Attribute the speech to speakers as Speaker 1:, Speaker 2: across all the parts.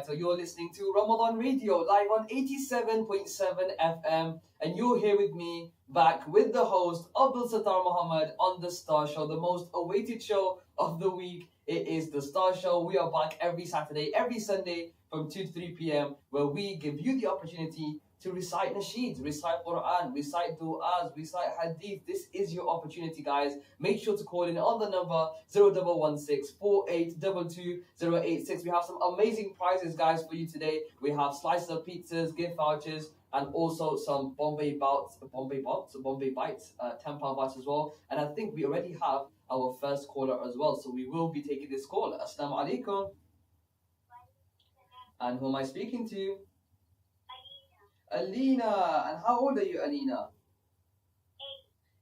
Speaker 1: wabarakatuh. You're listening to Ramadan Radio live on 87.7 FM, and you're here with me, back with the host Abdul Sattar Muhammad on the Star Show, the most awaited show of the week. It is the Star Show. We are back every Saturday, every Sunday from 2 to 3 p.m., where we give you the opportunity to recite nasheeds, recite Quran, recite du'as, recite hadith. This is your opportunity, guys. Make sure to call in on the number 0116 4822 086. We have some amazing prizes, guys, for you today. We have slices of pizzas, gift vouchers, and also some Bombay Bites, 10 pound bites as well. And I think we already have our first caller as well, so we will be taking this call. Assalamu alaikum. And who am I speaking to? Alina. And how old are you, Alina?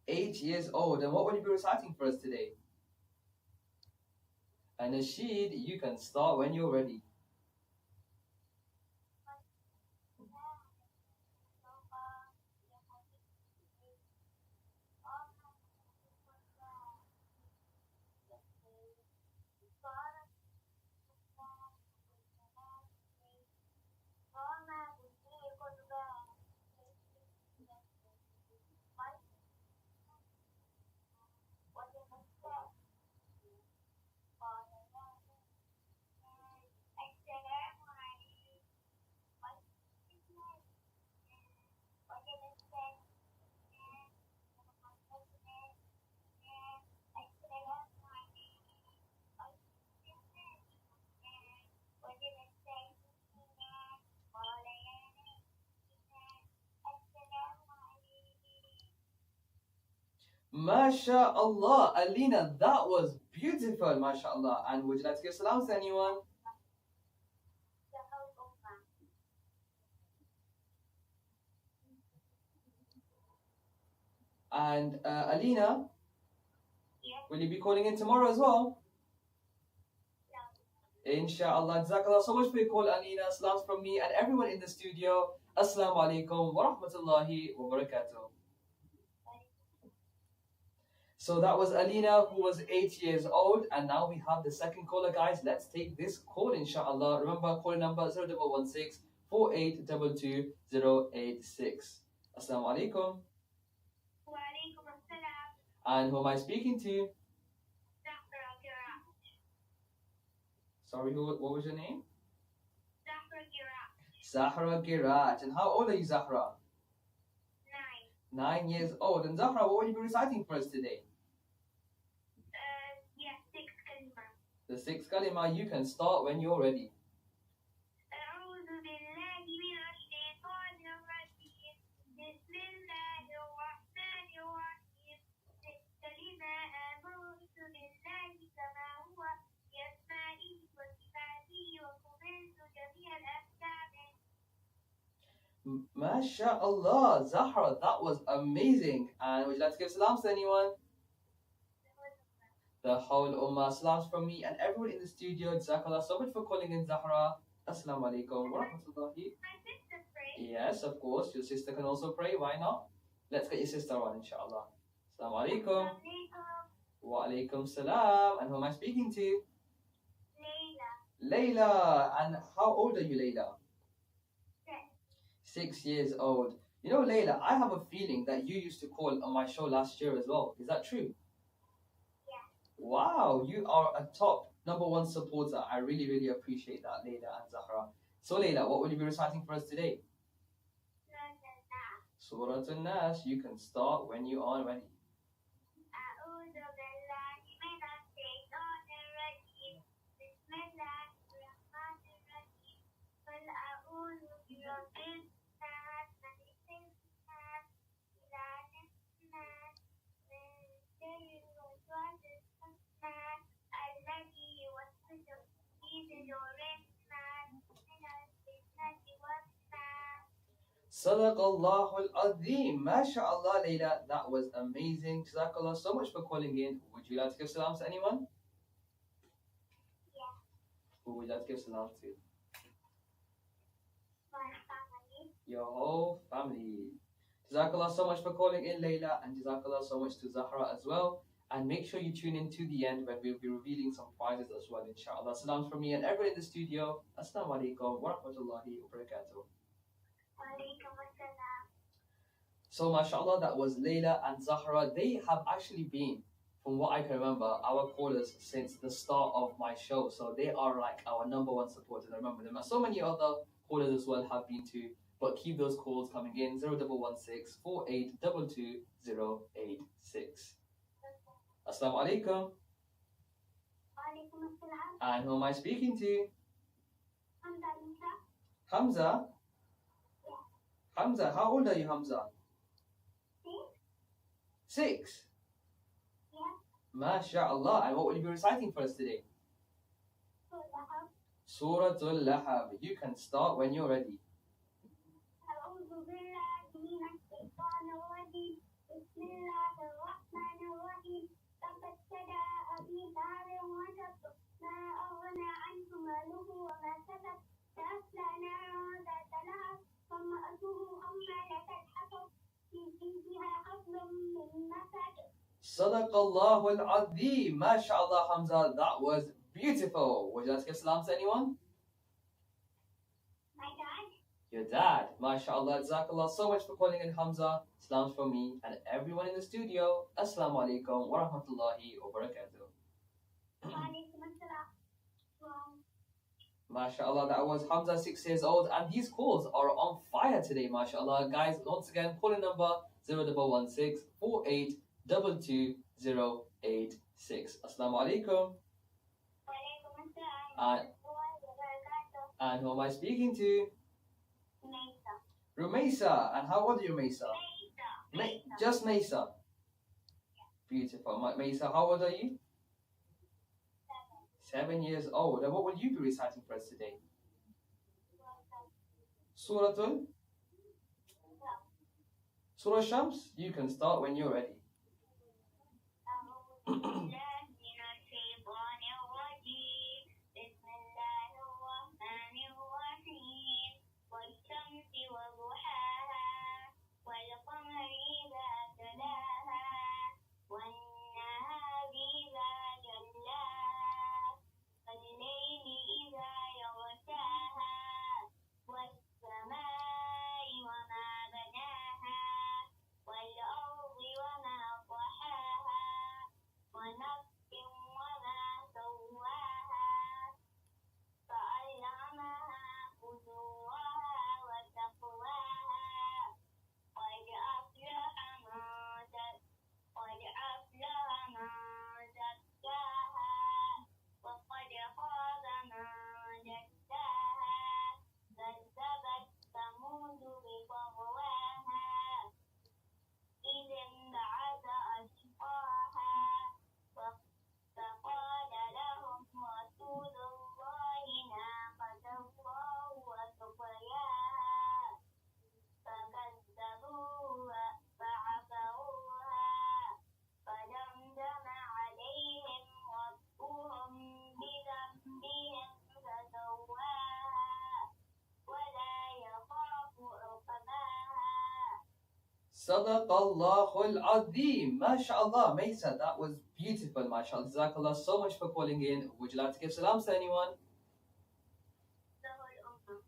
Speaker 1: 8 years old. And what will you be reciting for us today? And Nasheed, you can start when you're ready. MashaAllah, Alina, that was beautiful, MashaAllah. And would you like to give salams to anyone? And Alina, will you be calling in tomorrow as well? Inshallah. Jazakallah so much for your call, Alina. Salams from me and everyone in the studio. Assalamu alaikum wa rahmatullahi wa barakatuh. So that was Alina, who was 8 years old, and now we have the second caller, guys. Let's take this call, inshallah. Remember, call number 0116 4822 086. Assalamu alaikum.
Speaker 2: Wa alaikum assalam.
Speaker 1: And who am I speaking to? Sorry, what was your name? Zahra Giraj. And how old are you, Zahra? 9 years old. And Zahra, what will you be reciting for us today?
Speaker 2: Six kalima.
Speaker 1: The 6 kalima, you can start when you're ready. MashaAllah, Zahra, that was amazing. And would you like to give salams to anyone? The whole ummah. Salams from me and everyone in the studio. Jazakallah so much for calling in, Zahra. Assalamu alaikum wa rahmatullahi.
Speaker 2: My sister prayed.
Speaker 1: Yes, of course. Your sister can also pray. Why not? Let's get your sister on, inshallah. Assalamu alaikum. Wa alaikum salam. And who am I speaking to? Layla. And how old are you, Layla? 6 years old. You know, Layla, I have a feeling that you used to call on my show last year as well. Is that true?
Speaker 2: Yeah.
Speaker 1: Wow, you are a top #1 supporter. I really, really appreciate that, Layla and Zahra. So, Layla, what will you be reciting for us today? Surah An-Nas. You can start when you are ready. Sadaqallahu al-Azim. MashaAllah, Layla, that was amazing. Jazakallah so much for calling in. Would you like to give salams to anyone?
Speaker 2: Yeah.
Speaker 1: Who would you like to give salams to?
Speaker 2: My family.
Speaker 1: Your whole family. Jazakallah so much for calling in, Layla, and Jazakallah so much to Zahra as well. And make sure you tune in to the end when we'll be revealing some prizes as well, inshallah. Salams from me and everyone in the studio. Assalamu alaikum wa rahmatullahi wa barakatuh.
Speaker 2: Walaikum assalam.
Speaker 1: So, mashallah, that was Layla and Zahra. They have actually been, from what I can remember, our callers since the start of my show. So, they are like our number one supporters. I remember them. And so many other callers as well have been too. But keep those calls coming in 0116 4822 086. Assalamu alaikum.
Speaker 2: Walaikum assalam.
Speaker 1: And who am I speaking to?
Speaker 2: Hamza Isa.
Speaker 1: Hamza?
Speaker 2: Yeah.
Speaker 1: Hamza, how old are you, Hamza?
Speaker 2: 6.
Speaker 1: 6.
Speaker 2: Yeah.
Speaker 1: MashaAllah. And what will you be reciting for us today?
Speaker 2: Surah.
Speaker 1: Suratul Lahab. You can start when you're ready.
Speaker 2: أعوذ بالله من الشيطان الرجيم. بسم الله الرحمن الرحيم. تبت يدا أبي لهب وتب. ما أغنى عنه ماله وما كسب. سيصلى نارا ذات لهب. وامرأته حمالة الحطب. في جيدها حبل من مسد.
Speaker 1: Sadaqallahu al-Azim. MashaAllah, Hamza. That was beautiful. Would you like to give salam to anyone?
Speaker 2: My dad.
Speaker 1: Your dad. MashaAllah. Jazakallah so much for calling in, Hamza. Salams from me and everyone in the studio. Assalamu alaikum wa rahmatullahi wa barakatuh.
Speaker 2: Walaikum assalam.
Speaker 1: MashaAllah, that was Hamza, 6 years old, and these calls are on fire today, MashaAllah. Guys, once again, calling number 0116 4822 086. Assalamu alaikum.
Speaker 2: Walaikum assalam.
Speaker 1: And, and who am I speaking to?
Speaker 2: Mesa.
Speaker 1: Rumaisa. And how old are you, Maisa?
Speaker 2: Mesa.
Speaker 1: Just Maisa. Beautiful. Maisa, how old are you? 7 years old. And what will you be reciting for us today? Suratul? Surah Shams? You can start when you're ready.
Speaker 2: أعوذ بالله من الشيطان الرجيم. بسم الله الرحمن الرحيم. والشمس وضحاها والقمر إذا تلاها والنهار إذا جلاها والليل إذا يغشاها والسماء وما بناها والأرض وما طحاها ونفس وما سواها فألهمها فجورها وتقواها قد أفلح من زكاها وقد خاب من دساها كذبت ثمود بطغواها إذ انبعث أشقاها فقال لهم رسول الله ناقة الله وسقياها فكذبوه فعقروها فدمدم عليهم ربهم بذنبهم فسواها ولا يخاف عقباها.
Speaker 1: Sadaqallahu al-Azim. MashaAllah, Maisa, that was beautiful, MashaAllah. Jazakallah so much for calling in. Would you like to give salams to anyone?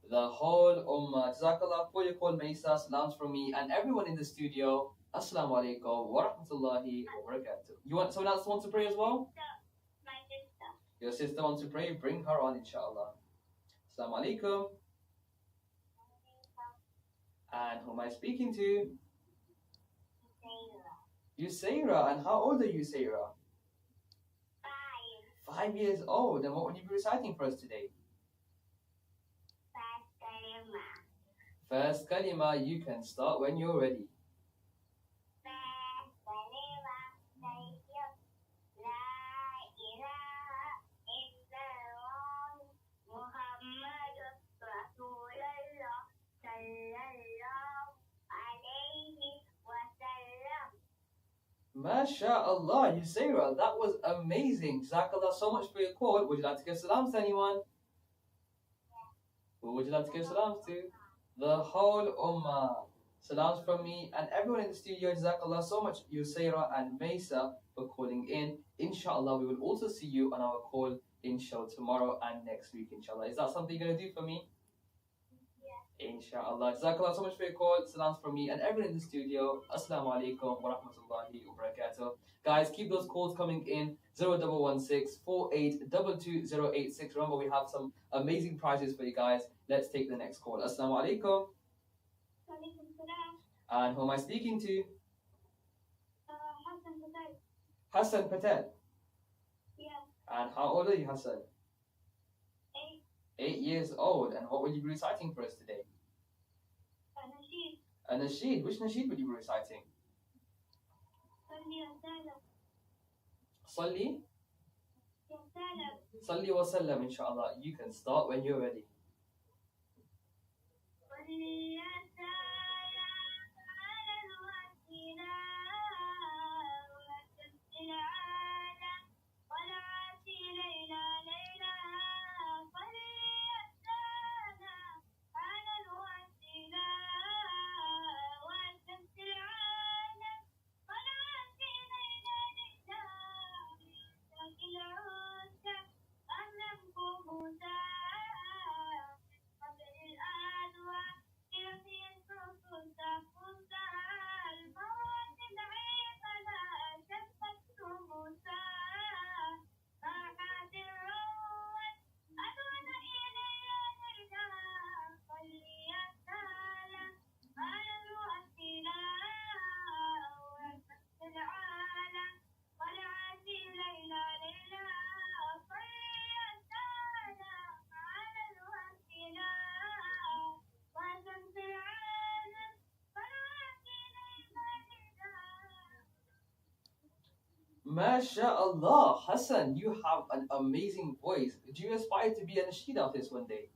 Speaker 1: The whole ummah. Jazakallah for your call, Maisa. Salams from me and everyone in the studio. Assalamu alaikum wa rahmatullahi wa barakatuh. You want someone else wants to pray as well?
Speaker 2: My sister.
Speaker 1: Your sister wants to pray? Bring her on, inshallah. Assalamu alaikum. And who am I speaking to? Sarah. And how old are you, Sarah?
Speaker 2: 5.
Speaker 1: 5 years old. And what will you be reciting for us today? First kalima, you can start when you're ready. MashaAllah, Yusayra, that was amazing. Jazakallah so much for your call. Would you like to give salams to anyone? Who would you like to give salams to? The whole ummah. Salams from me and everyone in the studio. Jazakallah so much, Yusaira and Mesa, for calling in. Inshallah, we will also see you on our call in show tomorrow and next week, inshallah. Is that something you're going to do for me? Inshallah. Jazakallah so much for your call. Salams from me and everyone in the studio. Assalamu alaikum wa rahmatullahi wa barakatuh. Guys, keep those calls coming in. 0116 4822 Remember, we have some amazing prizes for you guys. Let's take the next call. Assalamu alaikum.
Speaker 2: Walaikum salam.
Speaker 1: And who am I speaking to?
Speaker 2: Hassan Patel.
Speaker 1: Hassan Patel.
Speaker 2: Yeah.
Speaker 1: And how old are you, Hassan?
Speaker 2: 8.
Speaker 1: 8 years old. And what will you be reciting for us today?
Speaker 2: Nasheed.
Speaker 1: A nasheed. Which nasheed will you be reciting?
Speaker 2: Salli wa sallam.
Speaker 1: Salli?
Speaker 2: Ya sallam.
Speaker 1: Salli wa sallam, inshallah. You can start when you're ready.
Speaker 2: Salli ya sallam ala al-wasila wa tamsil ala wal aati layla layla. Salli ya sallam ala al-wasila wa tamsil ala wal aati layla layla. Sakil usta amlam kubusa قبل الأدوى كيف ينفق تفوتا المواد عيقنا شفت موسى راحت الروح أدون إلي ليلا صلي يا سلام على الوسيلة وسط العالم طلعت ليلى ليلى صلي يا سلام على الوسيلة وسط العالم طلعت ليلى ليلى.
Speaker 1: MashaAllah, Hassan, you have an amazing voice. Do you aspire to be a nasheed artist one day?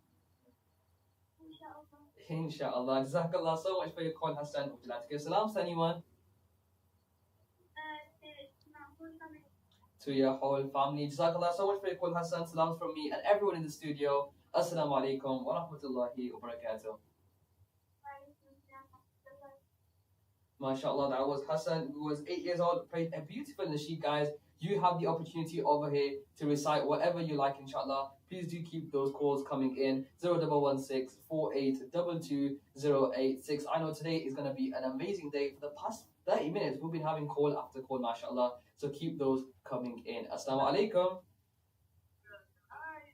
Speaker 2: إن شاء الله.
Speaker 1: Inshallah. Jazakallah so much for your call, Hassan. Would you like to give salams to anyone? To your whole family. Jazakallah so much for your call, Hassan. Salams from me and everyone in the studio. Assalamu alaikum wa rahmatullahi wa barakatuh. MashaAllah, that was Hassan, who was 8 years old, played a beautiful nasheed, guys. You have the opportunity over here to recite whatever you like, inshallah. Please do keep those calls coming in. 0116 4822 I know today is going to be an amazing day. For the past 30 minutes, we've been having call after call, mashallah. So keep those coming in. Assalamu alaikum.
Speaker 2: Hi,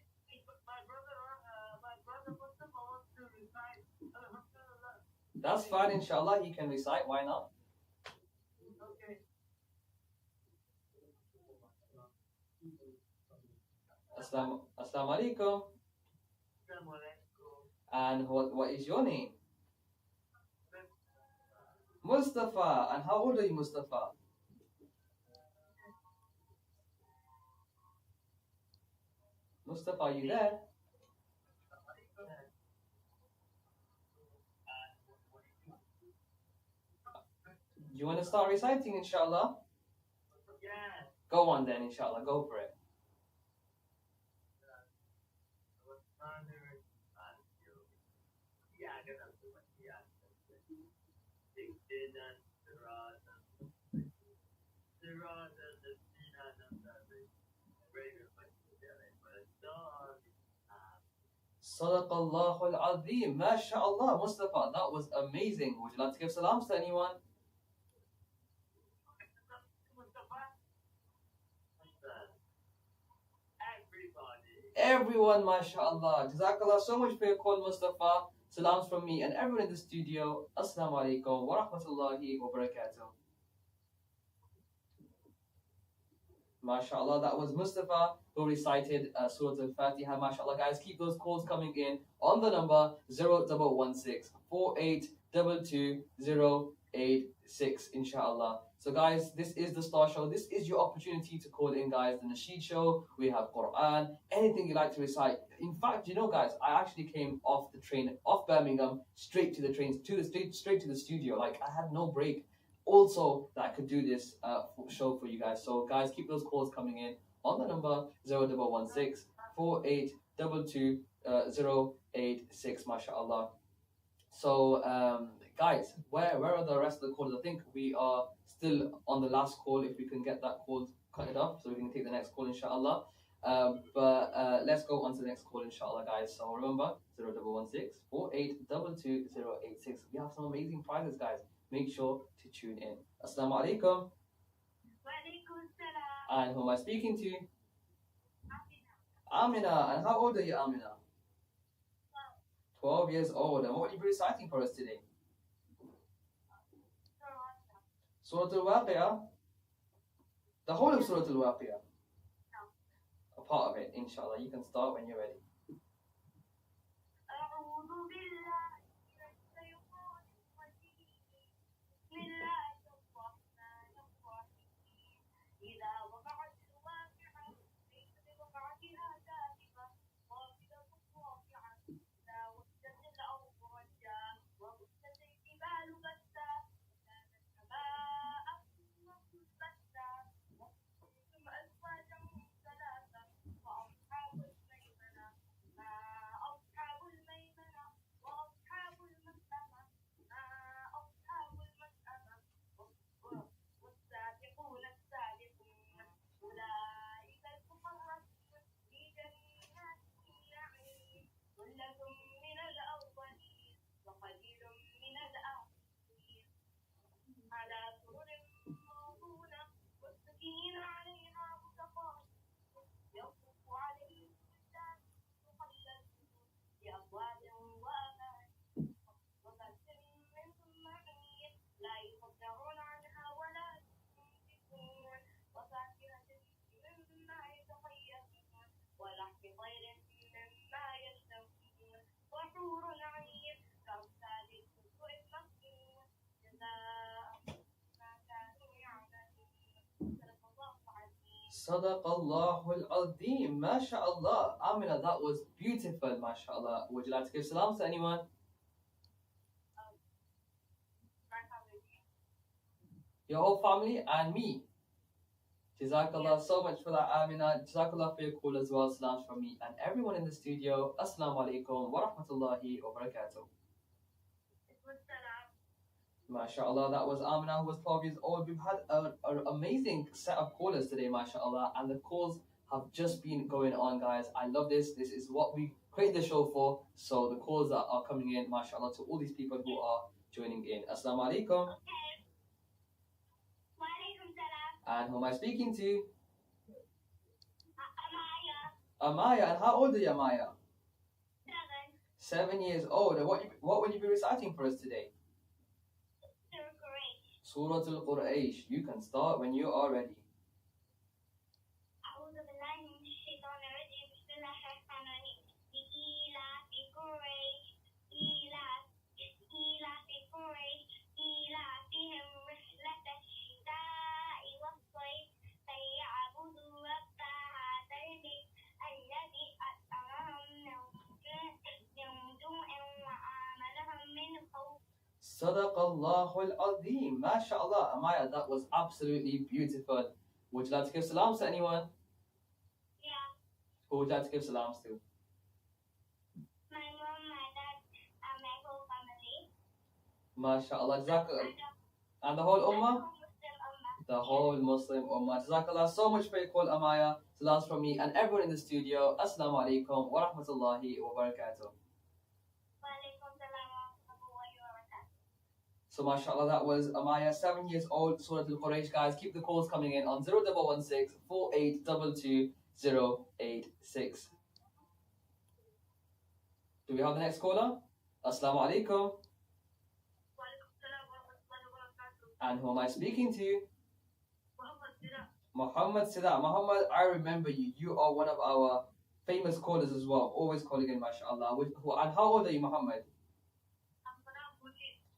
Speaker 2: my brother Mustafa wants to recite Alhamdulillah.
Speaker 1: That's fine, inshallah. He can recite. Why not?
Speaker 2: Okay.
Speaker 1: Assalamu alaikum. And what is your name? Mustafa. And how old are you, Mustafa? Mustafa, are you there? You want to start reciting, inshallah?
Speaker 2: Yeah.
Speaker 1: Go on then, inshallah. Go for it. Sadaqallahu al-Azim. MashaAllah, Mustafa. That was amazing. Would you like to give salams to anyone? Everyone, mashallah. Jazakallah so much for your call, Mustafa. Salams from me and everyone in the studio. Assalamu alaikum wa rahmatullahi wa barakatuh. MashaAllah, that was Mustafa who recited Surah Al-Fatiha. MashaAllah, guys, keep those calls coming in on the number 0116 4822 inshallah. So guys, this is the Star Show. This is your opportunity to call in, guys. The Nasheed Show, we have Quran, anything you like to recite. In fact, you know, guys, I actually came off the train, off Birmingham, straight to the train, straight to the studio. Like, I had no break. Also, that I could do this show for you guys. So guys, keep those calls coming in on the number 0116 4822 mashallah. So, guys, where are the rest of the callers? I think we are still on the last call. If we can get that call cut it up, so we can take the next call, inshallah. But let's go on to the next call, inshallah, guys. So remember, 0116 We have some amazing prizes, guys. Make sure to tune in. Assalamu alaikum. And who am I speaking to? Amina. And how old are you, Amina? 12 years old. And what will you be reciting for us today? Surah Al-Waqi'ah? The whole of Surah Al-Waqi'ah? A part of it, inshallah. You can start when you're ready. Sadaqallahu al-Azim. MashaAllah. Amina, that was beautiful, MashaAllah. Would you like to give salams to anyone? Your whole family and me. Jazakallah so much for that, Amina. Jazakallah for your call as well. Salams from me and everyone in the studio. Assalamu alaikum wa rahmatullahi wa barakatuh. MashaAllah, that was Amina, who was 12 years old. We've had an amazing set of callers today, MashaAllah, and the calls have just been going on, guys. I love this. This is what we create the show for. So the calls that are coming in, MashaAllah, to all these people who are joining in. Assalamu alaikum. And who am I speaking to? Amaya. And how old are you, Amaya? 7 years old. And what will you be reciting for us today? Surah Al-Qur'an. You can start when you are ready. Sadaqallahu al-Azim. MashaAllah. Amaya, that was absolutely beautiful. Would you like to give salams to anyone?
Speaker 2: Yeah.
Speaker 1: Who would you like to give salams to?
Speaker 2: My mom, my dad, and my whole family.
Speaker 1: MashaAllah. Jazakallah. And the whole ummah? The whole Muslim ummah. Jazakallah so much for your call, Amaya. Salams from me and everyone in the studio. Assalamu alaikum wa rahmatullahi wa barakatuh. So mashallah, that was Amaya, 7 years old, Surah Al-Quraysh. Guys, keep the calls coming in on 0116 4822 Do we have the next caller? Assalamu alaikum. And who am I speaking to? Muhammad Siddha. Muhammad, I remember you. You are one of our famous callers as well. Always calling in, mashallah. And how old are you, Muhammad?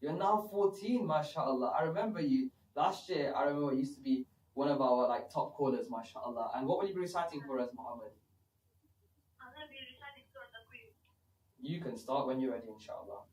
Speaker 1: You're now 14, mashallah. I remember you. Last year, I remember you used to be one of our top callers, mashallah. And what will you be reciting for us, Muhammad?
Speaker 2: I'm going to be reciting Surah Al-Qur'an.
Speaker 1: You can start when you're ready, inshallah.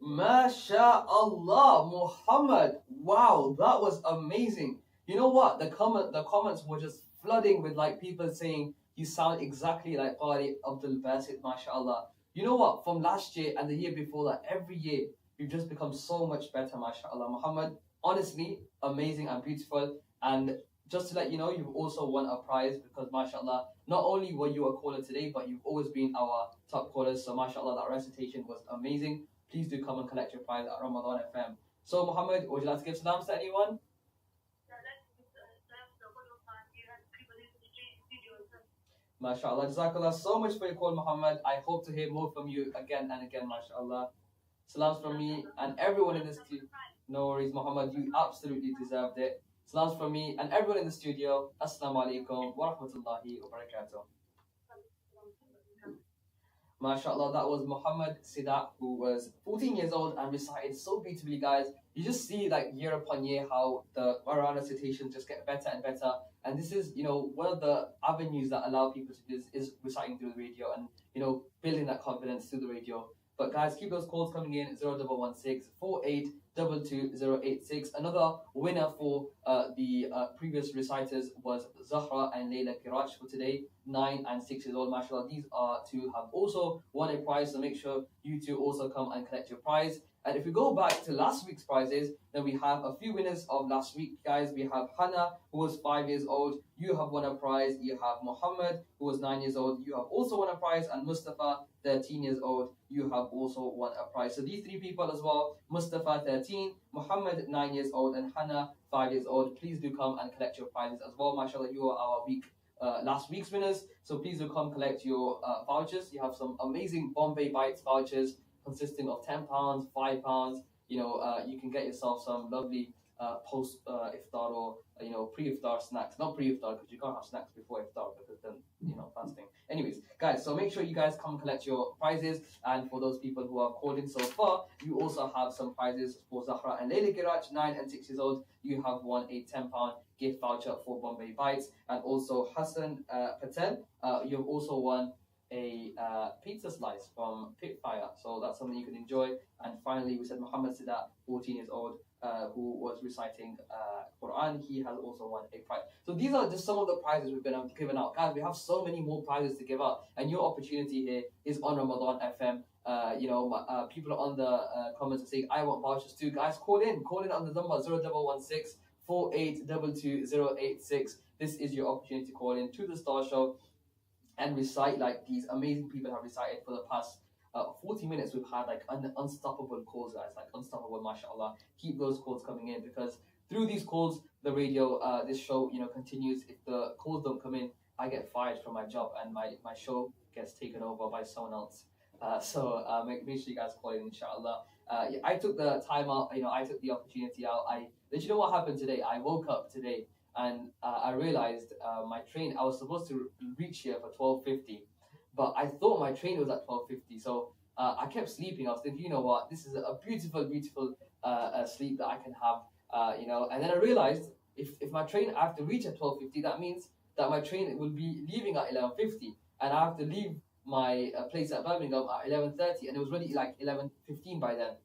Speaker 1: MashaAllah, Muhammad. Wow, that was amazing. You know what? The comments were just flooding with like people saying you sound exactly like Qari Abdul Basit, MashaAllah. You know what? From last year and the year before that, every year you've just become so much better, MashaAllah. Muhammad, honestly, amazing and beautiful. And just to let you know, you've also won a prize because, MashaAllah, not only were you a caller today, but you've always been our top callers. So, MashaAllah, that recitation was amazing. Please do come and collect your prize at Ramadan FM. So, Muhammad, would you like to give salams to anyone? MashaAllah. Jazakallah so much for your call, Muhammad. I hope to hear more from you again and again, MashaAllah. Salams from me and everyone in the studio. No worries, Muhammad. You absolutely deserved it. Salams from me and everyone in the studio. Assalamu alaikum wa rahmatullahi wa barakatuh. MashaAllah, that was Muhammad Sidat, who was 14 years old and recited so beautifully, guys. You just see, like, year upon year how the Quran recitations just get better and better. And this is, one of the avenues that allow people to do this is reciting through the radio and, building that confidence through the radio. But guys, keep those calls coming in, 0116 4822 Another winner for the previous reciters was Zahra and Layla Kiraj for today, 9 and 6 years old. MashaAllah, these are two have also won a prize, so make sure you two also come and collect your prize. And if we go back to last week's prizes, then we have a few winners of last week, guys. We have Hannah, who was 5 years old. You have won a prize. You have Muhammad, who was 9 years old. You have also won a prize. And Mustafa, 13 years old. You have also won a prize. So these three people as well, Mustafa, 13, Muhammad, 9 years old, and Hannah, 5 years old. Please do come and collect your prizes as well. MashaAllah, you are our last week's winners. So please do come collect your vouchers. You have some amazing Bombay Bites vouchers consisting of £10, £5. You can get yourself some lovely post iftar or pre-iftar snacks. Not pre-iftar because you can't have snacks before iftar because then fasting. Anyways, guys, so make sure you guys come collect your prizes. And for those people who have called in so far, you also have some prizes for Zahra and Layla Giraj, 9 and 6 years old. You have won a £10 gift voucher for Bombay Bites, and also Hassan Patel, you've also won a pizza slice from Pitfire, so that's something you can enjoy. And finally, we said Muhammad Sidat, 14 years old, who was reciting Quran. He has also won a prize. So these are just some of the prizes we've been giving out. Guys, we have so many more prizes to give out, and your opportunity here is on Ramadan FM. People are on the comments are saying, I want vouchers too. Guys, call in on the number 0116 4822 This is your opportunity to call in to the Star Show and recite like these amazing people have recited for the past 40 minutes. We've had like unstoppable calls, guys, like unstoppable, mashallah. Keep those calls coming in, because through these calls, the radio, this show, continues. If the calls don't come in, I get fired from my job and my show gets taken over by someone else. So make sure you guys call in, inshallah. I took the time out, I took the opportunity out. You know what happened today? I woke up today and I realized my train, I was supposed to reach here for 12:50, but I thought my train was at 12:50. So I kept sleeping. I was thinking, you know what, this is a beautiful, beautiful sleep that I can have, and then I realized if my train, I have to reach at 12:50, that means that my train will be leaving at 11:50, and I have to leave my place at Birmingham at 11:30, and it was really like 11:15 by then.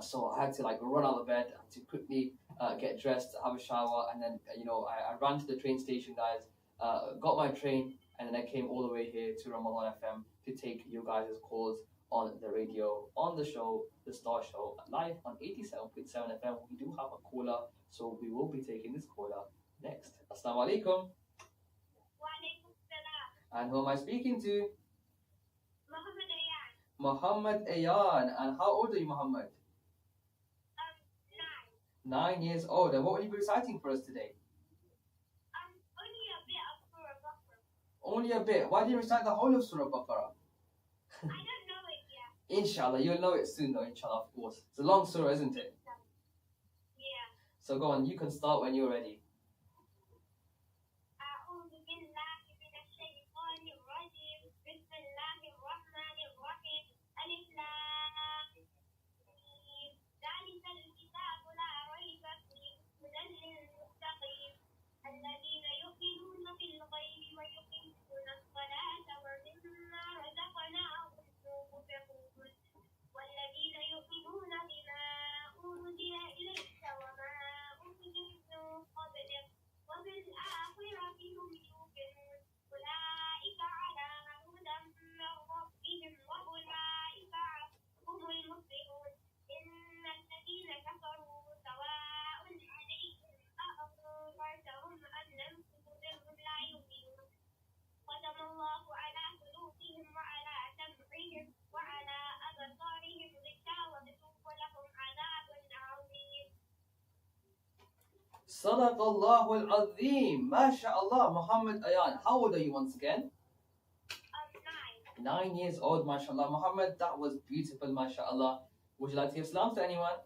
Speaker 1: So I had to like run out of bed to quickly get dressed, have a shower, and then I ran to the train station, guys, got my train, and then I came all the way here to Ramadan FM to take you guys' calls on the radio, on the show, the Star Show, live on 87.7 FM. We do have a caller, so we will be taking this caller next. Assalamu alaikum. And who am I speaking to? Muhammad Ayan. And how old are you, Muhammad? 9. 9 years old. And what will you be reciting for us today?
Speaker 2: Only a bit of Surah Baqarah.
Speaker 1: Only a bit. Why do you recite the whole of Surah Baqarah?
Speaker 2: I don't know it yet.
Speaker 1: Inshallah, you'll know it soon though, inshallah, of course. It's a long surah, isn't it?
Speaker 2: Yeah.
Speaker 1: So go on, you can start when you're ready.
Speaker 2: الذين يؤمنون بالغيب ويقيمون الصلاة ومما رزقناهم ينفقون والذين يؤمنون
Speaker 1: Sadaqallahu al-Azim. MashaAllah. Muhammad Ayan. How old are you once again?
Speaker 2: 9.
Speaker 1: 9 years old, mashallah. Muhammad, that was beautiful, mashallah. Would you like to give salams to anyone?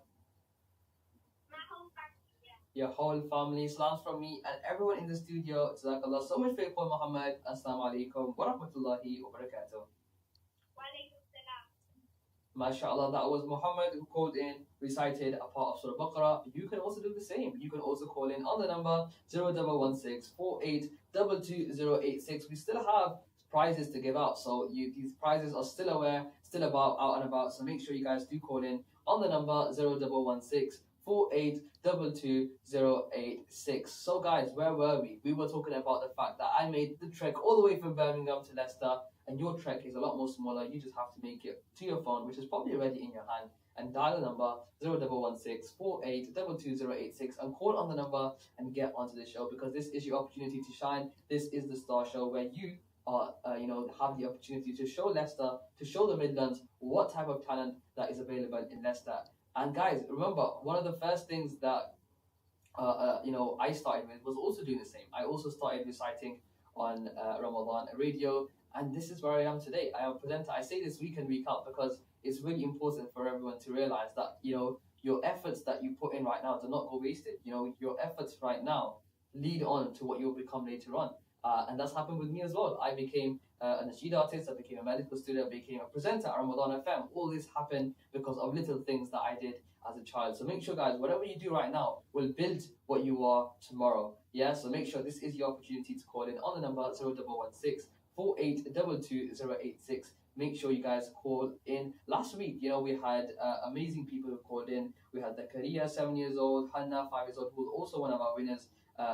Speaker 2: My whole family.
Speaker 1: Your whole family. Salams from me and everyone in the studio. Jazakallah so much for your call, Muhammad. Assalamu alaikum wa rahmatullahi wa barakatuh.
Speaker 2: Walaikum salam.
Speaker 1: MashaAllah, that was Muhammad who called in, recited a part of Surah Baqarah. You can also do the same. You can also call in on the number 011648222086. We still have prizes to give out, so these prizes are still out and about. So make sure you guys do call in on the number 011648222086. So guys, where were we? We were talking about the fact that I made the trek all the way from Birmingham to Leicester. And your trek is a lot more smaller. You just have to make it to your phone, which is probably already in your hand, and dial the number 011648222086 and call on the number and get onto the show, because this is your opportunity to shine. This is the Star Show where you are, have the opportunity to show Leicester, to show the Midlands what type of talent that is available in Leicester. And guys, remember, one of the first things that I started with was also doing the same. I also started reciting on Ramadan radio. And this is where I am today. I am a presenter. I say this week in, week out, because it's really important for everyone to realize that, your efforts that you put in right now do not go wasted. Your efforts right now lead on to what you'll become later on. And that's happened with me as well. I became a nasheed artist, I became a medical student, I became a presenter at Ramadan FM. All this happened because of little things that I did as a child. So make sure, guys, whatever you do right now will build what you are tomorrow. Yeah, so make sure this is your opportunity to call in on the number 011648222086. Make sure you guys call in. Last week, we had amazing people who called in. We had Zakaria, 7 years old, Hannah, 5 years old, who was also one of our winners.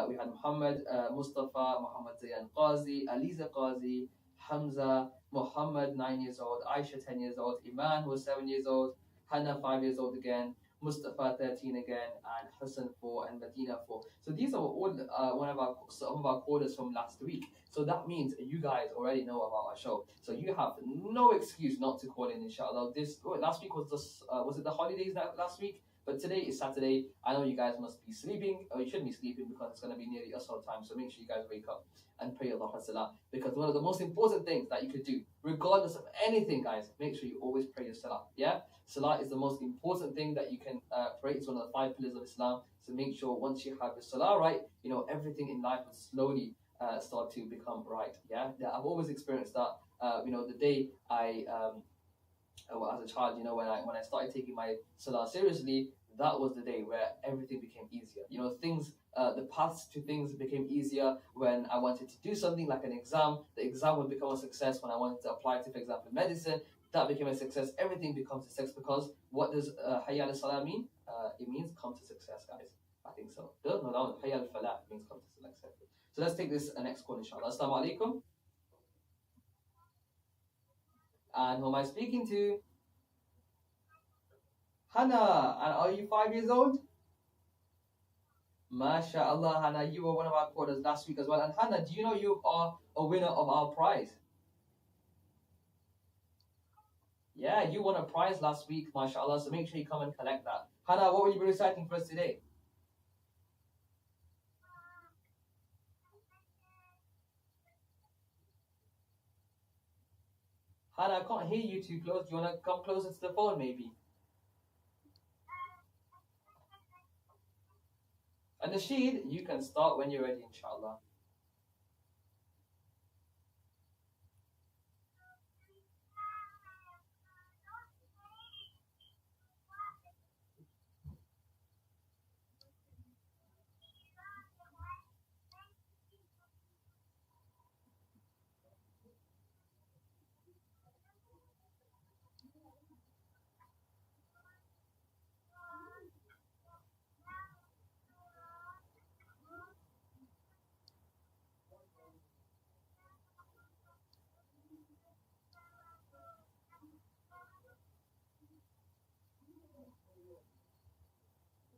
Speaker 1: We had Muhammad, Mustafa, Muhammad Zayan Qazi, Aliza Qazi, Hamza, Muhammad, 9 years old, Aisha, 10 years old, Iman, who was 7 years old, Hannah, 5 years old again, Mustafa 13 again, and Hassan 4, and Medina 4. So these are all some of our callers from last week. So that means you guys already know about our show. So you have no excuse not to call in, inshallah. Last week was it the holidays last week? But today is Saturday. I know you guys must be sleeping, or you shouldn't be sleeping, because it's going to be nearly Asr time. So make sure you guys wake up and pray Allah Salah, because one of the most important things that you could do, regardless of anything, guys, make sure you always pray your Salah. Yeah? Salah is the most important thing that you can pray. It's one of the 5 pillars of Islam. So make sure once you have your Salah right, everything in life will slowly start to become right. Yeah? I've always experienced that. The day I as a child, when I started taking my Salah seriously, that was the day where everything became easier. The paths to things became easier. When I wanted to do something like an exam, the exam would become a success. When I wanted to apply to, for example, medicine, that became a success. Everything becomes a success, because what does Hayya al-Salah mean? It means come to success, guys. I think so. No, Hayya al-Falah means come to success. So let's take this next call, inshallah. Assalamu alaikum. And who am I speaking to? Hannah. And are you 5 years old? MashaAllah, Hannah, you were one of our callers last week as well. And Hannah, do you know you are a winner of our prize? Yeah, you won a prize last week, MashaAllah. So make sure you come and collect that. Hannah, what will you be reciting for us today? Hannah, I can't hear you too close. Do you want to come closer to the phone, maybe? And Nasheed, you can start when you're ready, inshallah.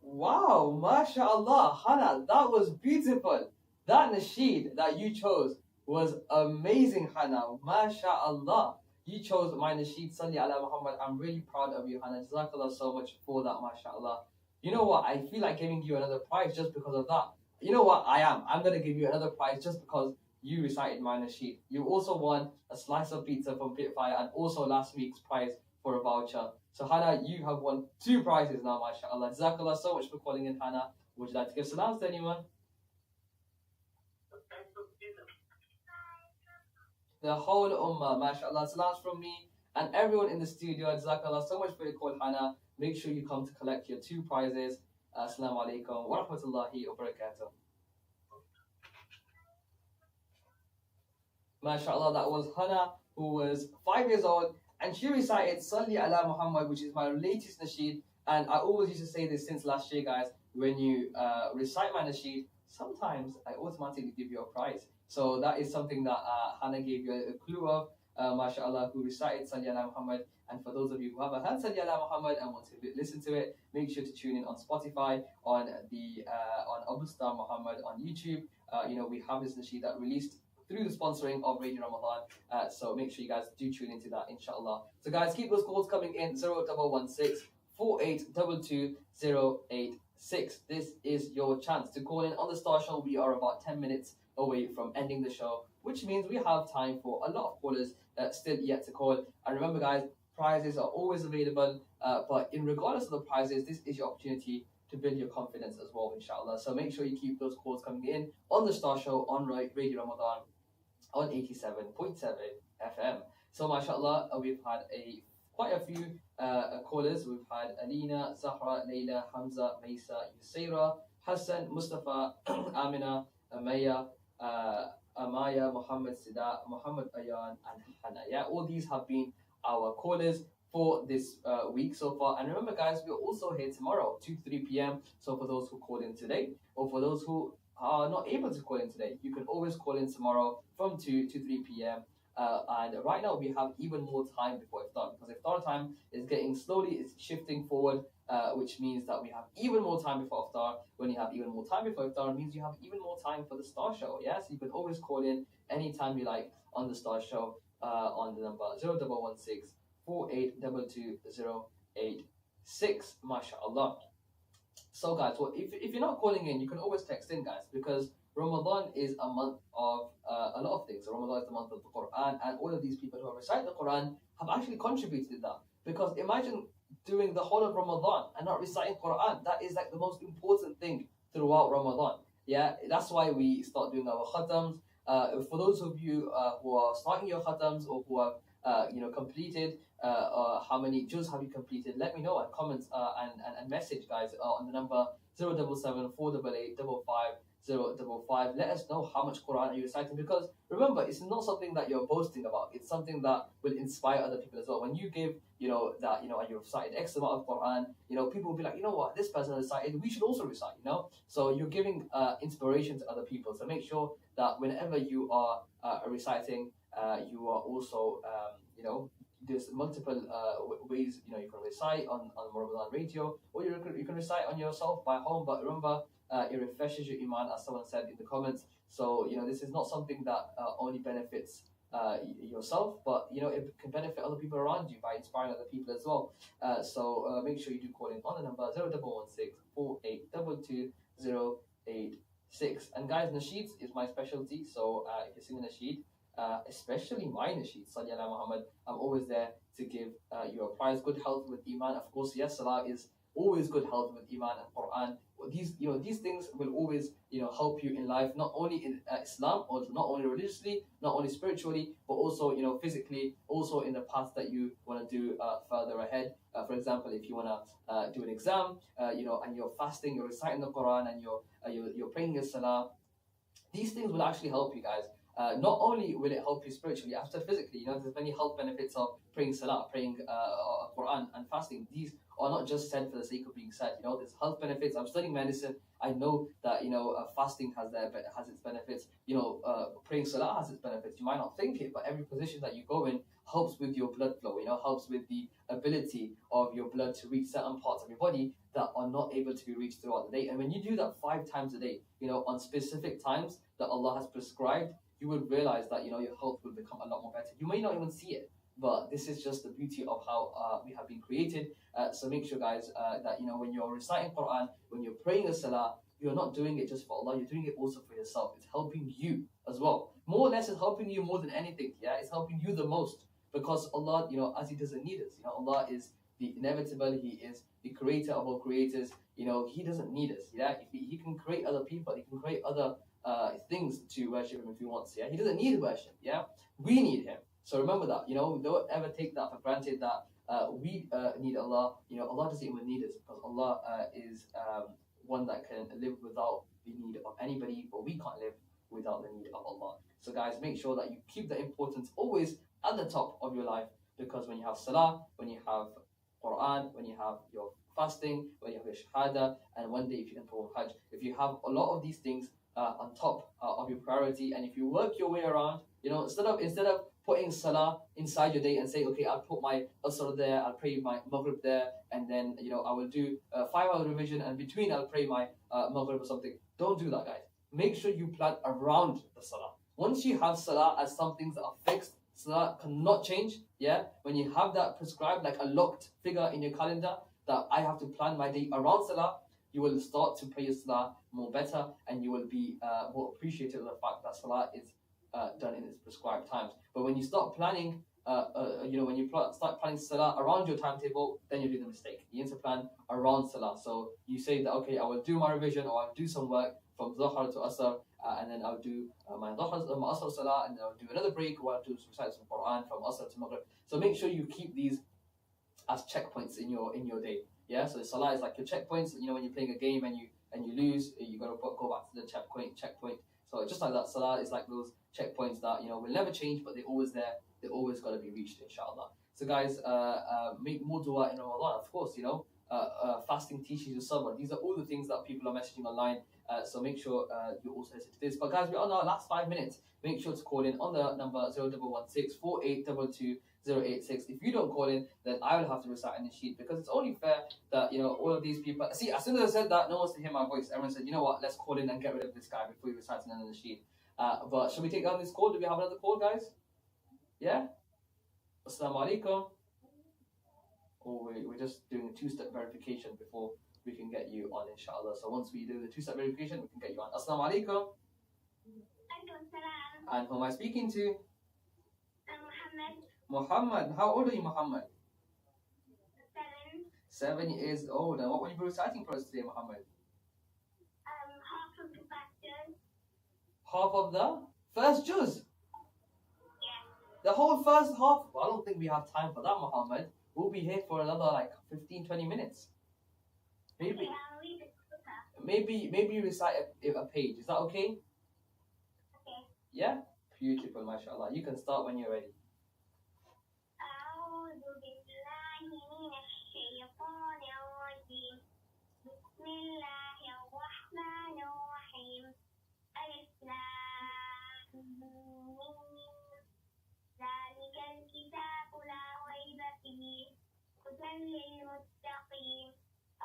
Speaker 1: Wow, mashallah, Hannah, that was beautiful. That nasheed that you chose was amazing, Hannah. Mashallah. You chose my nasheed, Salli ala Muhammad. I'm really proud of you, Hannah. Jazakallah so much for that, mashallah. You know what? I feel like giving you another prize just because of that. You know what? I'm going to give you another prize just because you recited my nasheed. You also won a slice of pizza from Pitfire and also last week's prize for a voucher. So Hannah, you have won 2 prizes now, mashallah. Jazakallah so much for calling in, Hannah. Would you like to give salams to anyone? The whole ummah, mashallah. Salams from me and everyone in the studio. Jazakallah so much for your call, Hannah. Make sure you come to collect your 2 prizes. Assalamu alaikum wa rahmatullahi wa barakatuh. MashaAllah, that was Hannah, who was 5 years old, and she recited Salli ala Muhammad, which is my latest nasheed. And I always used to say this since last year, guys. When you recite my nasheed, sometimes I automatically give you a prize. So that is something that Hannah gave you a clue of, MashaAllah, who recited Salli ala Muhammad. And for those of you who haven't heard Salli ala Muhammad and want to listen to it, make sure to tune in on Spotify, on Abdul Sattar Muhammad on YouTube. We have this nasheed that released through the sponsoring of Radio Ramadan. So make sure you guys do tune into that, inshallah. So guys, keep those calls coming in, 0116 4822 086. This is your chance to call in on the Star Show. We are about 10 minutes away from ending the show, which means we have time for a lot of callers still yet to call. And remember guys, prizes are always available, but in regardless of the prizes, this is your opportunity to build your confidence as well, inshallah. So make sure you keep those calls coming in on the Star Show on Radio Ramadan on 87.7 FM. So mashallah, we've had quite a few callers. We've had Alina, Zahra, Leila, Hamza, Maisa, Yusaira, Hassan, Mustafa, Amina, Amaya, Amaya, Muhammad Sida, Muhammad Ayan, and Hannah. Yeah, all these have been our callers for this week so far. And remember guys, we're also here tomorrow 2 to 3 p.m. So for those who called in today, or for those who are not able to call in today, you can always call in tomorrow from 2 to 3 p.m. And right now we have even more time before iftar, because iftar time is getting slowly, it's shifting forward, which means that we have even more time before iftar. When you have even more time before iftar, it means you have even more time for the Star Show. Yeah, so you can always call in anytime you like on the Star Show on the number 0116 4822 086. MashaAllah. So guys, well, if you're not calling in, you can always text in, guys, because Ramadan is a month of a lot of things. So Ramadan is the month of the Quran, and all of these people who have recited the Quran have actually contributed to that. Because imagine doing the whole of Ramadan and not reciting Quran. That is like the most important thing throughout Ramadan. Yeah, that's why we start doing our khatams. For those of you who are starting your khatams, or who have completed, how many juz have you completed? Let me know and comment and message, guys, on the number 077 488 55055. Let us know how much Quran are you reciting, because remember, it's not something that you're boasting about. It's something that will inspire other people as well. When you give, that you recited X amount of Quran, people will be like, what, this person recited, we should also recite. So you're giving inspiration to other people. So make sure that whenever you are reciting, you are also there's multiple ways you can recite on Ramadan radio, or you can recite on yourself by home. But remember, it refreshes your iman, as someone said in the comments. So this is not something that only benefits yourself, but it can benefit other people around you by inspiring other people as well. So make sure you do call in on the number 0116 4822 086. And guys, nasheed is my specialty. So if you're singing nasheed, especially my nasheed, Salli ala Muhammad, I'm always there to give you a prize. Good health with iman, of course. Yes, salah is always good health with iman and Quran. These things will always help you in life, not only in Islam, or not only religiously, not only spiritually, but also physically, also in the path that you want to do further ahead. For example, if you want to do an exam, and you're fasting, you're reciting the Quran, and you're praying your salah, these things will actually help you, guys. Not only will it help you spiritually, after physically, there's many health benefits of praying salah, praying Quran and fasting. These are not just said for the sake of being said. There's health benefits. I'm studying medicine. I know that fasting has its benefits. Praying salah has its benefits. You might not think it, but every position that you go in helps with your blood flow. Helps with the ability of your blood to reach certain parts of your body that are not able to be reached throughout the day. And when you do that 5 times a day, on specific times that Allah has prescribed, you will realize that your health will become a lot more better. You may not even see it, but this is just the beauty of how we have been created. So make sure, guys, that when you're reciting Quran, when you're praying a salah, you're not doing it just for Allah, you're doing it also for yourself. It's helping you as well. More or less, it's helping you more than anything. Yeah, it's helping you the most because Allah, as He doesn't need us. Allah is the inevitable. He is the creator of all creators. He doesn't need us. Yeah, he can create other people. He can create other things to worship Him if He wants. Yeah, He doesn't need worship. Yeah, we need Him. So remember that. Don't ever take that for granted that we need Allah. Allah doesn't even need us because Allah is one that can live without the need of anybody, but we can't live without the need of Allah. So guys, make sure that you keep the importance always at the top of your life, because when you have salah, when you have Quran, when you have your fasting, when you have your shahada, and one day if you can perform Hajj, if you have a lot of these things on top of your priority, and if you work your way around, instead of putting salah inside your day and say, okay, I'll put my asr there, I'll pray my maghrib there, and then I will do a 5-hour revision, and between I'll pray my maghrib or something. Don't do that, guys. Make sure you plan around the salah. Once you have salah as some things that are fixed, salah cannot change. Yeah, when you have that prescribed, like a locked figure in your calendar, that I have to plan my day around salah, you will start to pray your salah more better, and you will be more appreciative of the fact that salah is done in its prescribed times. But when you start planning, when you start planning salah around your timetable, then you do the mistake. You need to plan around salah. So you say that, okay, I will do my revision, or I'll do some work from Dhuhr to Asr, and then I'll do my Asr salah, and then I'll do another break, or I'll do recite some Quran from Asr to Maghrib. So make sure you keep these as checkpoints in your day. Yeah, so the salah is like your checkpoints. When you're playing a game and you lose, you got to go back to the checkpoint. So just like that, salah is like those checkpoints that will never change, but they're always there. They're always got to be reached, inshallah. So guys, make more dua in Ramadan. Of course, fasting teaches you sabr. These are all the things that people are messaging online. So make sure you also listen to this. But guys, we're on our last 5 minutes. Make sure to call in on the number 0116 4822 086. If you don't call in, then I will have to recite in the sheet, because it's only fair that all of these people. See, as soon as I said that, no one's to hear my voice. Everyone said, you know what, let's call in and get rid of this guy before he recites in the sheet. But should we take down this call? Do we have another call, guys? Yeah? Assalamu alaikum. Oh, we're just doing a 2-step verification before we can get you on, inshallah. So once we do the 2-step verification, we can get you on. Assalamu alaikum. And who am I speaking to? Muhammad. How old are you, Muhammad? 7 years old. And what will you be reciting for us today, Muhammad?
Speaker 2: Half of the factors.
Speaker 1: Half of the first juz?
Speaker 2: Yeah.
Speaker 1: The whole first half? Well, I don't think we have time for that, Muhammad. We'll be here for another 15-20 minutes. Maybe. Maybe recite a page. Is that okay?
Speaker 2: Okay.
Speaker 1: Yeah? Beautiful, mashallah. You can start when you're ready.
Speaker 2: للمتقين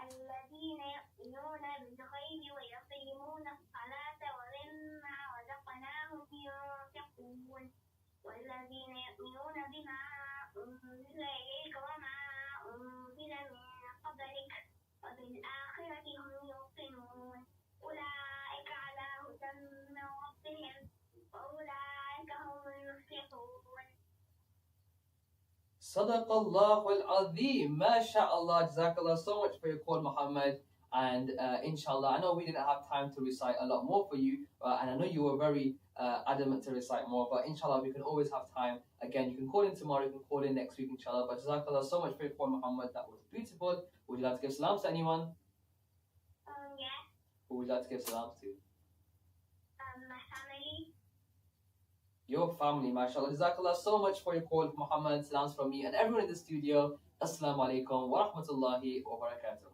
Speaker 2: الذين يؤمنون بالغيب ويقيمون الصلاة ومما رزقناهم ينفقون والذين يؤمنون بما أنزل إليك وما أنزل من قبلك وبالآخرة هم يوقنون أولئك على هدى من ربهم وأولئك هم المفلحون.
Speaker 1: Sadaqallahu al-Azim. MashaAllah. Jazakallah so much for your call, Muhammad. And inshallah, I know we didn't have time to recite a lot more for you, and I know you were very adamant to recite more, but inshallah, we can always have time. Again, you can call in tomorrow, you can call in next week, inshallah. But Jazakallah so much for your call, Muhammad. That was beautiful. Would you like to give salams to anyone?
Speaker 2: Yeah.
Speaker 1: Who would you like to give salams to?
Speaker 2: My family.
Speaker 1: Your family, mashallah. Jazakallah so much for your call, Muhammad. Salams from me and everyone in the studio. Assalamu alaikum wa rahmatullahi wa barakatuh.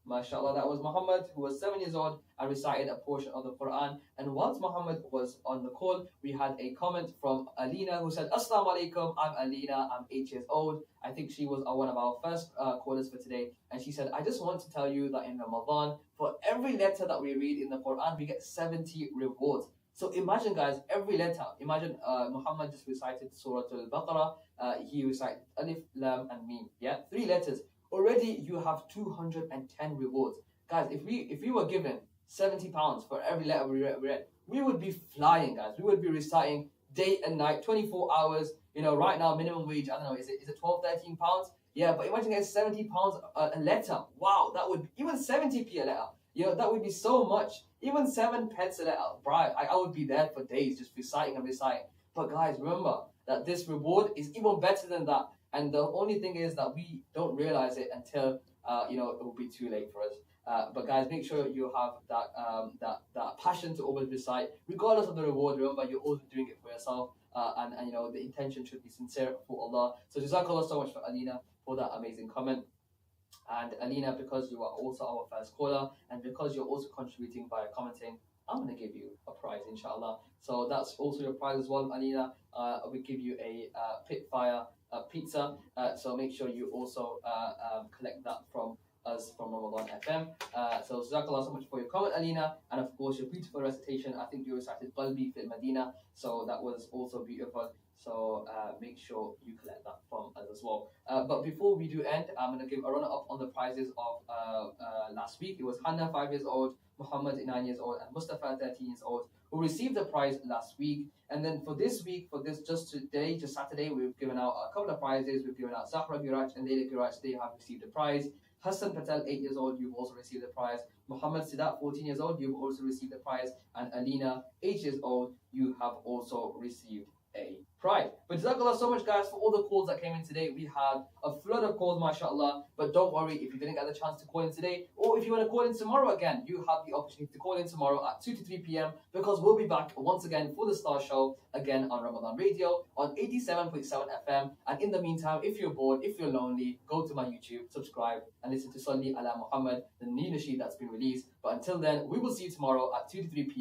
Speaker 1: MashaAllah, that was Muhammad, who was 7 years old and recited a portion of the Quran. And whilst Muhammad was on the call, we had a comment from Alina who said, Assalamu alaikum, I'm Alina, I'm 8 years old. I think she was one of our first callers for today. And she said, I just want to tell you that in Ramadan, for every letter that we read in the Quran, we get 70 rewards. So imagine, guys, every letter. Imagine Muhammad just recited Surah Al-Baqarah. He recited Alif, Lam, and Mim. Yeah, 3 letters. Already you have 210 rewards. Guys, if we were given £70 for every letter we read, we would be flying, guys. We would be reciting day and night, 24 hours. Right now, minimum wage, I don't know, is it 12, £13? Yeah, but imagine getting £70 a letter. Wow, that would be, even 70p a letter. That would be so much. Even 7 pence a letter. Right, I would be there for days just reciting and reciting. But guys, remember that this reward is even better than that. And the only thing is that we don't realize it until it will be too late for us. But guys, make sure you have that passion to always recite, regardless of the reward. Remember, you're always doing it for yourself, and the intention should be sincere for Allah. So Jazakallah so much for Alina for that amazing comment. And Alina, because you are also our first caller, and because you're also contributing by commenting, I'm going to give you a prize, inshallah. So that's also your prize as well, Alina. We give you a Pitfire pizza. So make sure you also collect that from us from Ramadan FM. So Jazakallah so much for your comment, Alina, and of course your beautiful recitation. I think you recited Qalbi fil Medina, so that was also beautiful. So make sure you collect that from us as well. But before we do end, I'm going to give a runner-up on the prizes of last week. It was Hannah, 5 years old, Muhammad, 9 years old, and Mustafa, 13 years old, who received the prize last week. And then for this week, just today, just Saturday, we've given out a couple of prizes. We've given out Zahra Giraj and Leila Giraj. They have received a prize. Hassan Patel, 8 years old, you've also received the prize. Muhammad Sidat, 14 years old, you've also received the prize. And Alina, 8 years old, you have also received a prize. But Jazakallah so much, guys, for all the calls that came in today. We had a flood of calls, mashallah. But don't worry, if you didn't get the chance to call in today, or if you want to call in tomorrow again, you have the opportunity to call in tomorrow at 2 to 3 p.m. because we'll be back once again for the Star Show again on Ramadan Radio on 87.7 FM. And in the meantime, if you're bored, if you're lonely, go to my YouTube, subscribe, and listen to Salli ala Muhammad, the new nasheed that's been released. But until then, we will see you tomorrow at 2 to 3 p.m.